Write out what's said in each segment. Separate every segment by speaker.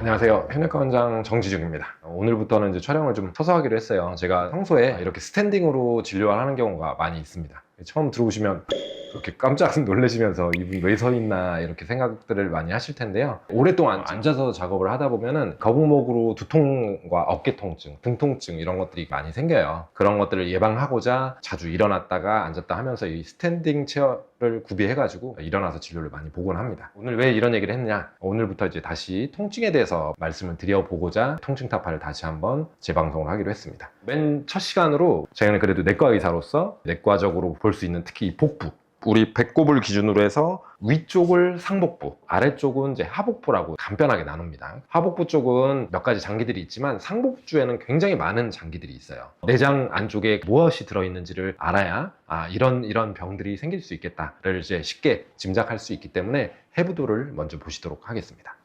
Speaker 1: 안녕하세요. 현역과 원장 정지중입니다. 오늘부터는 이제 촬영을 좀 서서 하기로 했어요. 제가 평소에 이렇게 스탠딩으로 진료를 하는 경우가 많이 있습니다. 처음 들어오시면 이렇게 깜짝 놀라시면서 이분 왜 서 있나 이렇게 생각들을 많이 하실 텐데요. 오랫동안 앉아서 작업을 하다 보면은 거북목으로 두통과 어깨 통증, 등 통증 이런 것들이 많이 생겨요. 그런 것들을 예방하고자 자주 일어났다가 앉았다 하면서 이 스탠딩 체어를 구비해가지고 일어나서 진료를 많이 보곤 합니다. 오늘 왜 이런 얘기를 했느냐? 오늘부터 이제 다시 통증에 대해서 말씀을 드려보고자 통증 타파를 다시 한번 재방송을 하기로 했습니다. 맨 첫 시간으로 저희는 그래도 내과 의사로서 내과적으로 볼 수 있는 특히 이 복부, 우리 배꼽을 기준으로 해서 위쪽을 상복부, 아래쪽은 이제 하복부라고 간편하게 나눕니다. 하복부 쪽은 몇 가지 장기들이 있지만 상복부에는 굉장히 많은 장기들이 있어요. 내장 안쪽에 무엇이 들어있는지를 알아야 이런 병들이 생길 수 있겠다를 이제 쉽게 짐작할 수 있기 때문에 해부도를 먼저 보시도록 하겠습니다.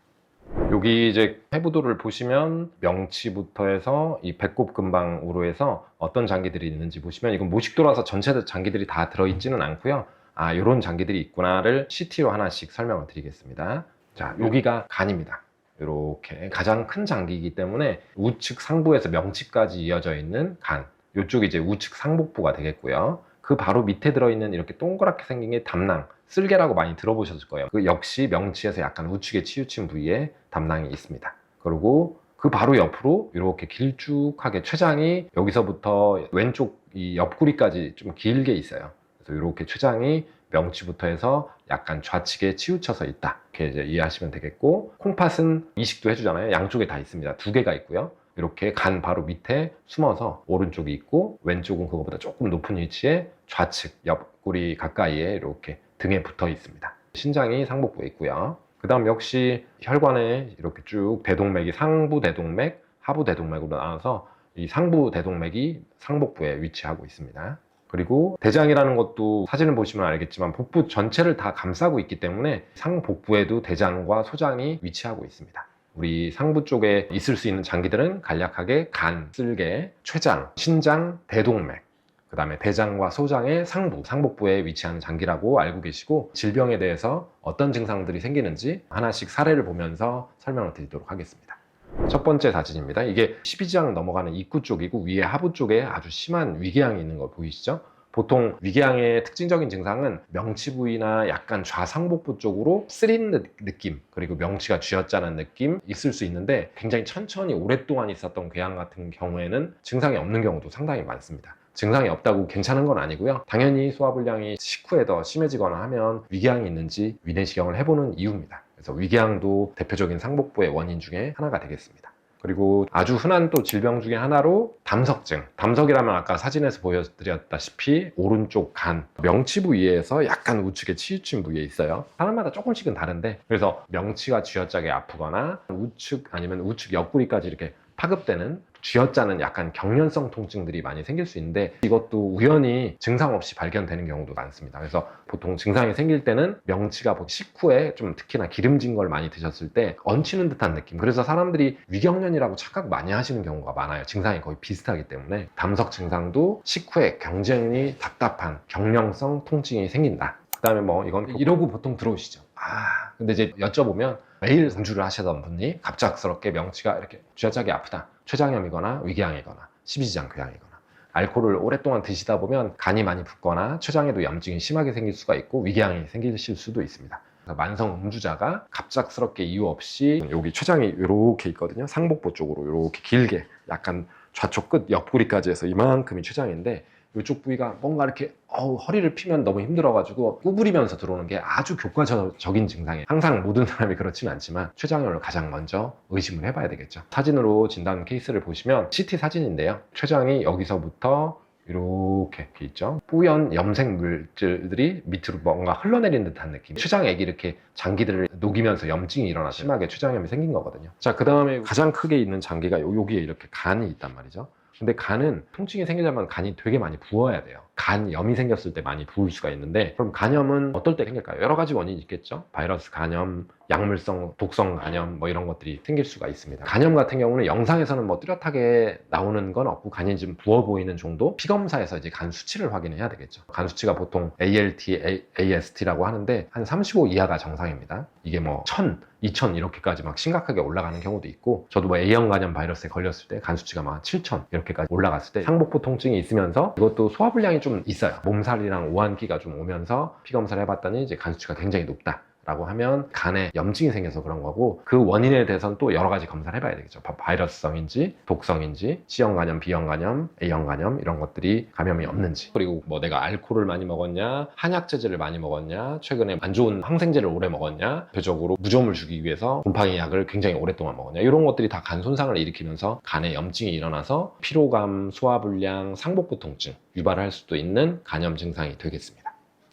Speaker 1: 여기 이제 해부도를 보시면 명치부터 해서 이 배꼽 근방으로 해서 어떤 장기들이 있는지 보시면 이건 모식도라서 전체 장기들이 다 들어있지는 않고요. 이런 장기들이 있구나를 CT로 하나씩 설명을 드리겠습니다. 자, 여기가 간입니다. 이렇게 가장 큰 장기이기 때문에 우측 상부에서 명치까지 이어져 있는 간, 이쪽이 이제 우측 상복부가 되겠고요. 그 바로 밑에 들어있는 이렇게 동그랗게 생긴 게 담낭, 쓸개라고 많이 들어보셨을 거예요. 그 역시 명치에서 약간 우측에 치우친 부위에 담낭이 있습니다. 그리고 그 바로 옆으로 이렇게 길쭉하게 췌장이 여기서부터 왼쪽 이 옆구리까지 좀 길게 있어요. 그래서 이렇게 췌장이 명치부터 해서 약간 좌측에 치우쳐서 있다. 이렇게 이제 이해하시면 되겠고, 콩팥은 이식도 해주잖아요. 양쪽에 다 있습니다. 두 개가 있고요. 이렇게 간 바로 밑에 숨어서 오른쪽이 있고, 왼쪽은 그거보다 조금 높은 위치에 좌측 옆구리 가까이에 이렇게 등에 붙어 있습니다. 신장이 상복부에 있고요. 그 다음 역시 혈관에 이렇게 쭉 대동맥이 상부 대동맥, 하부 대동맥으로 나눠서 이 상부 대동맥이 상복부에 위치하고 있습니다. 그리고 대장이라는 것도 사진을 보시면 알겠지만 복부 전체를 다 감싸고 있기 때문에 상복부에도 대장과 소장이 위치하고 있습니다. 우리 상부 쪽에 있을 수 있는 장기들은 간략하게 간, 쓸개, 췌장, 신장, 대동맥, 그 다음에 대장과 소장의 상부, 상복부에 위치하는 장기라고 알고 계시고, 질병에 대해서 어떤 증상들이 생기는지 하나씩 사례를 보면서 설명을 드리도록 하겠습니다. 첫 번째 사진입니다. 이게 12장 넘어가는 입구 쪽이고 위에 하부 쪽에 아주 심한 위궤양이 있는 거 보이시죠? 보통 위궤양의 특징적인 증상은 명치 부위나 약간 좌상복부 쪽으로 쓰린 느낌, 그리고 명치가 쥐어짜는 느낌 있을 수 있는데, 굉장히 천천히 오랫동안 있었던 궤양 같은 경우에는 증상이 없는 경우도 상당히 많습니다. 증상이 없다고 괜찮은 건 아니고요. 당연히 소화불량이 식후에 더 심해지거나 하면 위궤양이 있는지 위내시경을 해보는 이유입니다. 그래서 위궤양도 대표적인 상복부의 원인 중에 하나가 되겠습니다. 그리고 아주 흔한 또 질병 중에 하나로 담석증. 담석이라면 아까 사진에서 보여드렸다시피 오른쪽 간, 명치 부위에서 약간 우측에 치우친 부위에 있어요. 사람마다 조금씩은 다른데, 그래서 명치가 쥐어짜게 아프거나 우측 아니면 우측 옆구리까지 이렇게 파급되는, 쥐어짜는 약간 경련성 통증들이 많이 생길 수 있는데, 이것도 우연히 증상 없이 발견되는 경우도 많습니다. 그래서 보통 증상이 생길 때는 명치가 식후에 좀 특히나 기름진 걸 많이 드셨을 때 얹히는 듯한 느낌, 그래서 사람들이 위경련이라고 착각 많이 하시는 경우가 많아요. 증상이 거의 비슷하기 때문에. 담석 증상도 식후에 굉장히 답답한 경련성 통증이 생긴다. 그 다음에 뭐 이건 이러고 보통 들어오시죠. 근데 이제 여쭤보면 매일 음주를 하시던 분이 갑작스럽게 명치가 이렇게 쥐어짜게 아프다, 췌장염이거나 위궤양이거나 12지장 궤양이거나, 알코올을 오랫동안 드시다 보면 간이 많이 붓거나 췌장에도 염증이 심하게 생길 수가 있고 위궤양이 생기실 수도 있습니다. 만성 음주자가 갑작스럽게 이유 없이, 여기 췌장이 이렇게 있거든요. 상복부 쪽으로 이렇게 길게, 약간 좌측 끝 옆구리까지 해서 이만큼이 췌장인데, 이쪽 부위가 뭔가 이렇게 허리를 피면 너무 힘들어가지고 구부리면서 들어오는 게 아주 교과적인 증상이에요. 항상 모든 사람이 그렇지는 않지만 췌장염을 가장 먼저 의심을 해봐야 되겠죠. 사진으로 진단 케이스를 보시면 CT 사진인데요. 췌장이 여기서부터 이렇게 있죠. 뿌연 염색 물질들이 밑으로 뭔가 흘러내리는 듯한 느낌. 췌장액이 이렇게 장기들을 녹이면서 염증이 일어나서 심하게 췌장염이 생긴 거거든요. 자, 그 다음에 가장 크게 있는 장기가 여기에 이렇게 간이 있단 말이죠. 근데 간은 통증이 생기려면 간이 되게 많이 부어야 돼요. 간염이 생겼을 때 많이 부을 수가 있는데, 그럼 간염은 어떨 때 생길까요? 여러 가지 원인이 있겠죠. 바이러스 간염, 약물성, 독성 간염 뭐 이런 것들이 생길 수가 있습니다. 간염 같은 경우는 영상에서는 뭐 뚜렷하게 나오는 건 없고 간이 좀 부어 보이는 정도. 피검사에서 이제 간 수치를 확인해야 되겠죠. 간 수치가 보통 ALT, AST라고 하는데 한 35 이하가 정상입니다. 이게 뭐 1000, 2000 이렇게까지 막 심각하게 올라가는 경우도 있고, 저도 뭐 A형 간염 바이러스에 걸렸을 때 간 수치가 막 7000 이렇게까지 올라갔을 때 상복부 통증이 있으면서 이것도 소화불량이 좀 있어요. 몸살이랑 오한기가 좀 오면서 피검사를 해봤더니 이제 간 수치가 굉장히 높다 라고 하면 간에 염증이 생겨서 그런 거고, 그 원인에 대해서는 또 여러 가지 검사를 해봐야 되겠죠. 바이러스성인지 독성인지, C형 간염, B형 간염, A형 간염 이런 것들이 감염이 없는지, 그리고 뭐 내가 알코올을 많이 먹었냐, 한약재질을 많이 먹었냐, 최근에 안 좋은 항생제를 오래 먹었냐, 대표적으로 무좀을 주기 위해서 곰팡이 약을 굉장히 오랫동안 먹었냐, 이런 것들이 다 간 손상을 일으키면서 간에 염증이 일어나서 피로감, 소화불량, 상복부 통증 유발할 수도 있는 간염 증상이 되겠습니다.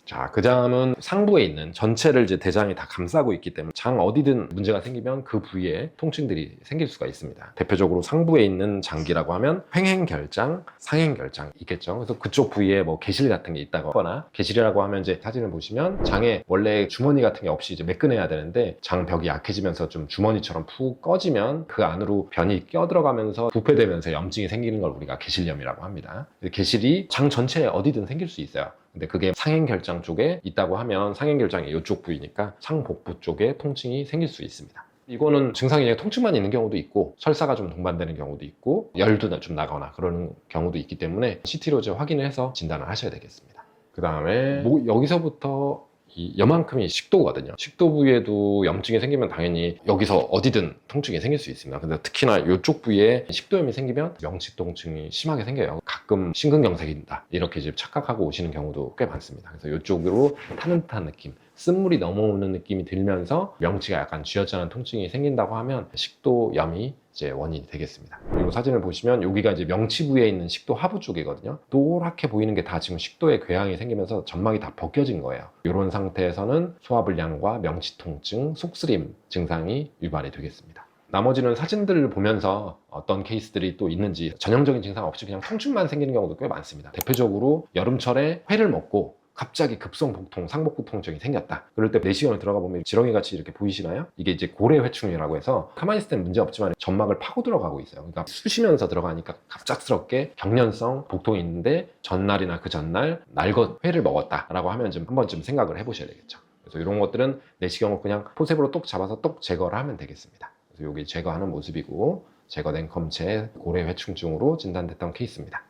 Speaker 1: 자, 그 다음은 상부에 있는 전체를 이제 대장이 다 감싸고 있기 때문에 장 어디든 문제가 생기면 그 부위에 통증들이 생길 수가 있습니다. 대표적으로 상부에 있는 장기라고 하면 횡행결장, 상행결장 있겠죠. 그래서 그쪽 부위에 뭐 개실 같은 게 있다거나, 개실이라고 하면 이제 사진을 보시면 장에 원래 주머니 같은 게 없이 이제 매끈해야 되는데 장벽이 약해지면서 좀 주머니처럼 푹 꺼지면 그 안으로 변이 껴들어가면서 부패되면서 염증이 생기는 걸 우리가 개실염이라고 합니다. 개실이 장 전체에 어디든 생길 수 있어요. 근데 그게 상행결장 쪽에 있다고 하면 상행결장이 이쪽 부위니까 상복부 쪽에 통증이 생길 수 있습니다. 이거는 증상이 그냥 통증만 있는 경우도 있고, 설사가 좀 동반되는 경우도 있고, 열도 좀 나거나 그러는 경우도 있기 때문에 CT로 확인을 해서 진단을 하셔야 되겠습니다. 그 다음에 여기서부터 이만큼이 식도거든요. 식도 부위에도 염증이 생기면 당연히 여기서 어디든 통증이 생길 수 있습니다. 근데 특히나 이쪽 부위에 식도염이 생기면 명치 통증이 심하게 생겨요. 가끔 심근경색이다 이렇게 이제 착각하고 오시는 경우도 꽤 많습니다. 그래서 이쪽으로 타는 듯한 느낌, 쓴물이 넘어오는 느낌이 들면서 명치가 약간 쥐어짜는 통증이 생긴다고 하면 식도염이 이제 원인이 되겠습니다. 그리고 사진을 보시면 여기가 이제 명치 부위에 있는 식도 하부 쪽이거든요. 노랗게 보이는 게 다 지금 식도에 궤양이 생기면서 점막이 다 벗겨진 거예요. 이런 상태에서는 소화불량과 명치 통증, 속쓰림 증상이 유발이 되겠습니다. 나머지는 사진들을 보면서 어떤 케이스들이 또 있는지, 전형적인 증상 없이 그냥 통증만 생기는 경우도 꽤 많습니다. 대표적으로 여름철에 회를 먹고 갑자기 급성 복통, 상복부 통증이 생겼다. 그럴 때 내시경을 들어가 보면 지렁이 같이 이렇게 보이시나요? 이게 이제 고래회충이라고 해서 가만히 있을 때는 문제 없지만 점막을 파고 들어가고 있어요. 그러니까 쑤시면서 들어가니까 갑작스럽게 경련성 복통이 있는데 전날이나 그 전날 날것 회를 먹었다라고 하면 좀 한 번쯤 생각을 해보셔야 되겠죠. 그래서 이런 것들은 내시경을 그냥 포셉으로 똑 잡아서 똑 제거를 하면 되겠습니다. 그래서 여기 제거하는 모습이고, 제거된 검체 고래회충증으로 진단됐던 케이스입니다.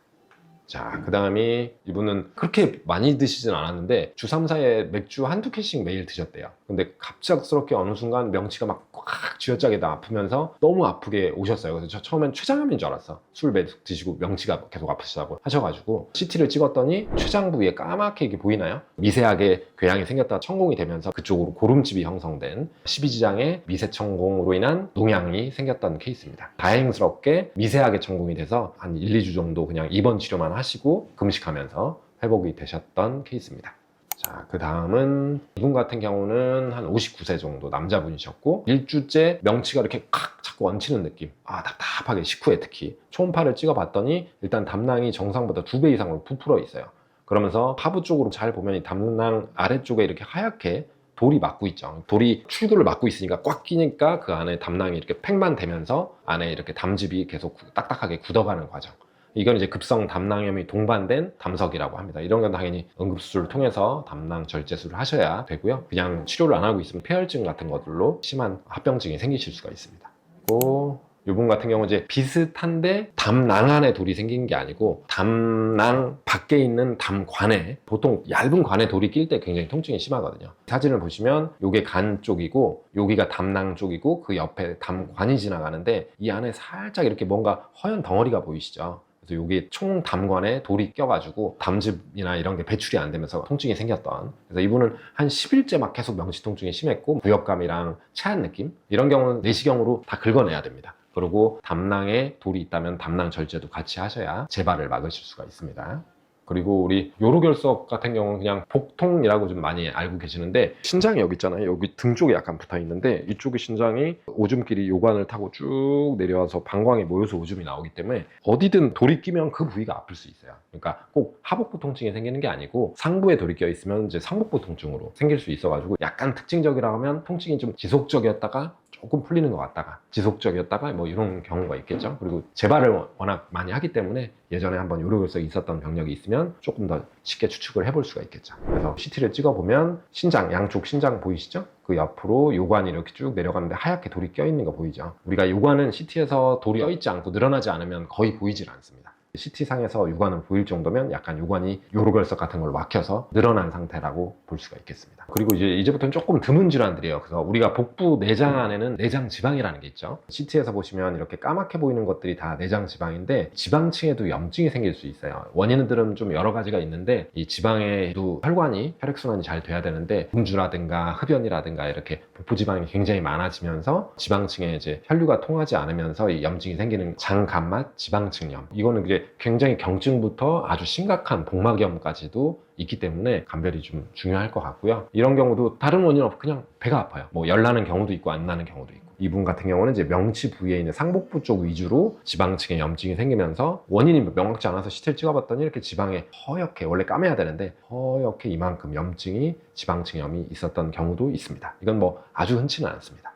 Speaker 1: 자, 그 다음이 이분은 그렇게 많이 드시진 않았는데 주 3, 4에 맥주 한두 캔씩 매일 드셨대요. 근데 갑작스럽게 어느 순간 명치가 막 꽉 쥐어짜게 아프면서 너무 아프게 오셨어요. 그래서 저 처음엔 췌장암인 줄 알았어. 술 매일 드시고 명치가 계속 아프시다고 하셔가지고 CT를 찍었더니 췌장 부위에 까맣게 이게 보이나요? 미세하게 궤양이 생겼다 천공이 되면서 그쪽으로 고름집이 형성된 12지장의 미세천공으로 인한 농양이 생겼던 케이스입니다. 다행스럽게 미세하게 천공이 돼서 한 1, 2주 정도 그냥 입원 치료만 하시고 금식하면서 회복이 되셨던 케이스입니다. 자, 그 다음은 이분 같은 경우는 한 59세 정도 남자분이셨고, 일주째 명치가 이렇게 자꾸 얹히는 느낌, 답답하게, 식후에 특히 초음파를 찍어봤더니 일단 담낭이 정상보다 2배 이상으로 부풀어 있어요. 그러면서 하부 쪽으로 잘 보면 이 담낭 아래쪽에 이렇게 하얗게 돌이 막고 있죠. 돌이 출구를 막고 있으니까 꽉 끼니까 그 안에 담낭이 이렇게 팩만 되면서 안에 이렇게 담즙이 계속 딱딱하게 굳어가는 과정. 이건 이제 급성 담낭염이 동반된 담석이라고 합니다. 이런 건 당연히 응급수술을 통해서 담낭 절제술을 하셔야 되고요. 그냥 치료를 안 하고 있으면 폐혈증 같은 것들로 심한 합병증이 생기실 수가 있습니다. 그리고 이분 같은 경우는 이제 비슷한데 담낭 안에 돌이 생긴 게 아니고 담낭 밖에 있는 담관에, 보통 얇은 관에 돌이 낄 때 굉장히 통증이 심하거든요. 사진을 보시면 이게 간 쪽이고 여기가 담낭 쪽이고 그 옆에 담관이 지나가는데 이 안에 살짝 이렇게 뭔가 허연 덩어리가 보이시죠? 그래서 여기 총 담관에 돌이 껴가지고 담즙이나 이런 게 배출이 안 되면서 통증이 생겼던, 그래서 이분은 한 10일째 막 계속 명치 통증이 심했고 부역감이랑 체한 느낌, 이런 경우는 내시경으로 다 긁어내야 됩니다. 그리고 담낭에 돌이 있다면 담낭 절제도 같이 하셔야 재발을 막으실 수가 있습니다. 그리고 우리 요로결석 같은 경우는 그냥 복통이라고 좀 많이 알고 계시는데, 신장이 여기 있잖아요. 여기 등 쪽에 약간 붙어 있는데, 이쪽의 신장이 오줌길이 요관을 타고 쭉 내려와서 방광에 모여서 오줌이 나오기 때문에 어디든 돌이 끼면 그 부위가 아플 수 있어요. 그러니까 꼭 하복부 통증이 생기는 게 아니고 상부에 돌이 껴 있으면 이제 상복부 통증으로 생길 수 있어가지고, 약간 특징적이라고 하면 통증이 좀 지속적이었다가 조금 풀리는 것 같다가 지속적이었다가 뭐 이런 경우가 있겠죠. 그리고 재발을 워낙 많이 하기 때문에 예전에 한번 요로결석이 있었던 병력이 있으면 조금 더 쉽게 추측을 해볼 수가 있겠죠. 그래서 CT를 찍어보면 신장, 양쪽 신장 보이시죠? 그 옆으로 요관이 이렇게 쭉 내려가는데 하얗게 돌이 껴있는 거 보이죠? 우리가 요관은 CT에서 돌이 껴있지 않고 늘어나지 않으면 거의 보이질 않습니다. CT상에서 요관은 보일 정도면 약간 요관이 요로결석 같은 걸로 막혀서 늘어난 상태라고 볼 수가 있겠습니다. 그리고 이제부터는 조금 드문 질환들이에요. 그래서 우리가 복부 내장 안에는 내장 지방이라는 게 있죠. CT에서 보시면 이렇게 까맣게 보이는 것들이 다 내장 지방인데, 지방층에도 염증이 생길 수 있어요. 원인들은 좀 여러 가지가 있는데, 이 지방에도 혈관이, 혈액순환이 잘 돼야 되는데 음주라든가 흡연이라든가 이렇게 복부 지방이 굉장히 많아지면서 지방층에 이제 혈류가 통하지 않으면서 이 염증이 생기는 장간맛 지방층염, 이거는 이제 굉장히 경증부터 아주 심각한 복막염까지도 있기 때문에 감별이 좀 중요할 것 같고요. 이런 경우도 다른 원인 없고 그냥 배가 아파요. 뭐 열 나는 경우도 있고 안 나는 경우도 있고. 이분 같은 경우는 이제 명치 부위에 있는 상복부 쪽 위주로 지방층에 염증이 생기면서 원인이 명확치 않아서 CT를 찍어봤더니 이렇게 지방에 허옇게, 원래 까매야 되는데 허옇게 이만큼 염증이, 지방층염이 있었던 경우도 있습니다. 이건 뭐 아주 흔치는 않습니다.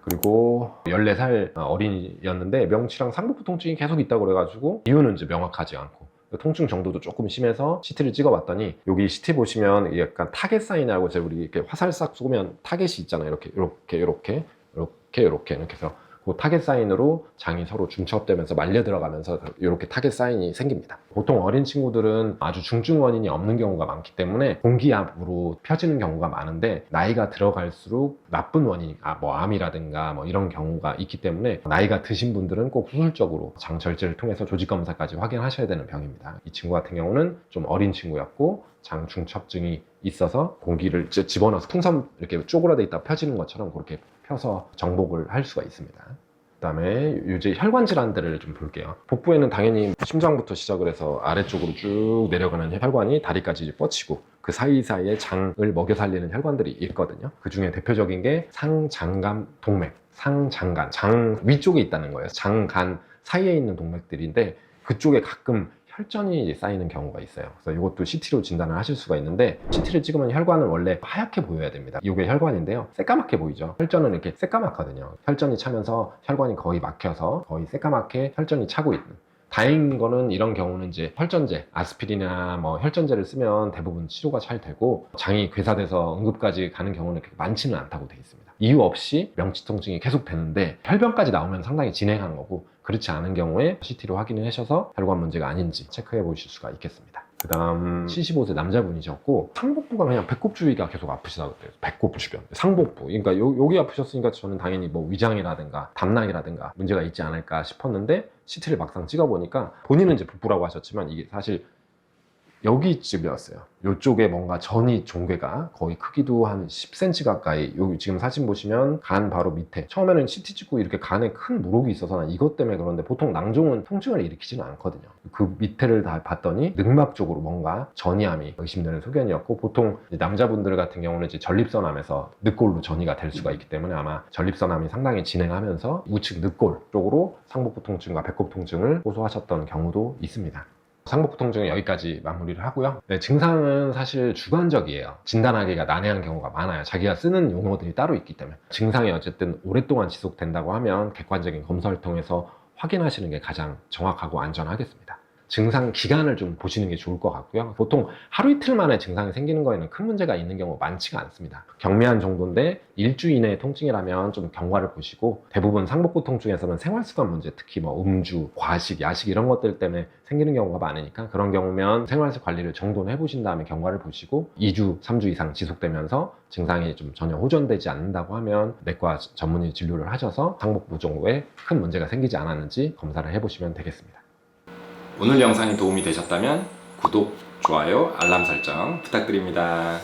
Speaker 1: 그리고 14살 어린이였는데 명치랑 상복부 통증이 계속 있다고 그래가지고 이유는 이제 명확하지 않고, 통증 정도도 조금 심해서 CT를 찍어봤더니, 여기 CT 보시면 약간 타겟 사인이라고, 이제 우리 이렇게 화살 싹 쏘면 타겟이 있잖아요. 이렇게 해서 그 타겟 사인으로 장이 서로 중첩되면서 말려 들어가면서 이렇게 타겟 사인이 생깁니다. 보통 어린 친구들은 아주 중증 원인이 없는 경우가 많기 때문에 공기압으로 펴지는 경우가 많은데, 나이가 들어갈수록 나쁜 원인, 뭐 암이라든가 뭐 이런 경우가 있기 때문에 나이가 드신 분들은 꼭 수술적으로 장 절제를 통해서 조직 검사까지 확인하셔야 되는 병입니다. 이 친구 같은 경우는 좀 어린 친구였고 장 중첩증이 있어서 공기를 집어넣어서 풍선 이렇게 쪼그라져 있다 펴지는 것처럼 그렇게 펴서 정복을 할 수가 있습니다. 그 다음에 이제 혈관 질환들을 좀 볼게요. 복부에는 당연히 심장부터 시작을 해서 아래쪽으로 쭉 내려가는 혈관이 다리까지 뻗치고, 그 사이사이에 장을 먹여 살리는 혈관들이 있거든요. 그 중에 대표적인 게 상장간 동맥, 상장간, 장 위쪽에 있다는 거예요. 장간 사이에 있는 동맥들인데, 그쪽에 가끔 혈전이 쌓이는 경우가 있어요. 그래서 이것도 CT로 진단을 하실 수가 있는데, CT를 찍으면 혈관은 원래 하얗게 보여야 됩니다. 이게 혈관인데요, 새까맣게 보이죠. 혈전은 이렇게 새까맣거든요. 혈전이 차면서 혈관이 거의 막혀서 거의 새까맣게 혈전이 차고 있는. 다행인 거는 이런 경우는 이제 혈전제, 아스피린이나 뭐 혈전제를 쓰면 대부분 치료가 잘 되고, 장이 괴사돼서 응급까지 가는 경우는 그렇게 많지는 않다고 되어 있습니다. 이유 없이 명치 통증이 계속 되는데 혈변까지 나오면 상당히 진행한 거고, 그렇지 않은 경우에 CT로 확인을 하셔서 혈관 문제가 아닌지 체크해 보실 수가 있겠습니다. 그 다음 75세 남자분이셨고, 상복부가 그냥 배꼽 주위가 계속 아프시다고 그래요. 배꼽 주변, 상복부. 그러니까 여기 아프셨으니까 저는 당연히 뭐 위장이라든가 담낭이라든가 문제가 있지 않을까 싶었는데, CT를 막상 찍어보니까 본인은 이제 복부라고 하셨지만 이게 사실 여기쯤이었어요. 이쪽에 뭔가 전이 종괴가 거의 크기도 한 10cm 가까이, 여기 지금 사진 보시면 간 바로 밑에, 처음에는 CT 찍고 이렇게 간에 큰 물혹이 있어서 난 이것 때문에 그런데, 보통 낭종은 통증을 일으키지는 않거든요. 그 밑에를 다 봤더니 늑막 쪽으로 뭔가 전이암이 의심되는 소견이었고, 보통 남자분들 같은 경우는 이제 전립선암에서 늑골로 전이가 될 수가 있기 때문에 아마 전립선암이 상당히 진행하면서 우측 늑골 쪽으로 상복부 통증과 배꼽 통증을 호소하셨던 경우도 있습니다. 상복부 통증은 여기까지 마무리를 하고요. 네, 증상은 사실 주관적이에요. 진단하기가 난해한 경우가 많아요. 자기가 쓰는 용어들이 따로 있기 때문에. 증상이 어쨌든 오랫동안 지속된다고 하면 객관적인 검사를 통해서 확인하시는 게 가장 정확하고 안전하겠습니다. 증상 기간을 좀 보시는 게 좋을 것 같고요. 보통 하루 이틀 만에 증상이 생기는 거에는 큰 문제가 있는 경우 많지가 않습니다. 경미한 정도인데 일주 이내의 통증이라면 좀 경과를 보시고, 대부분 상복부 통증에서는 생활습관 문제, 특히 뭐 음주, 과식, 야식 이런 것들 때문에 생기는 경우가 많으니까, 그런 경우면 생활습 관리를 정돈을 해보신 다음에 경과를 보시고 2주, 3주 이상 지속되면서 증상이 좀 전혀 호전되지 않는다고 하면 내과 전문의 진료를 하셔서 상복부 정도에 큰 문제가 생기지 않았는지 검사를 해보시면 되겠습니다. 오늘 영상이 도움이 되셨다면 구독, 좋아요, 알람 설정 부탁드립니다.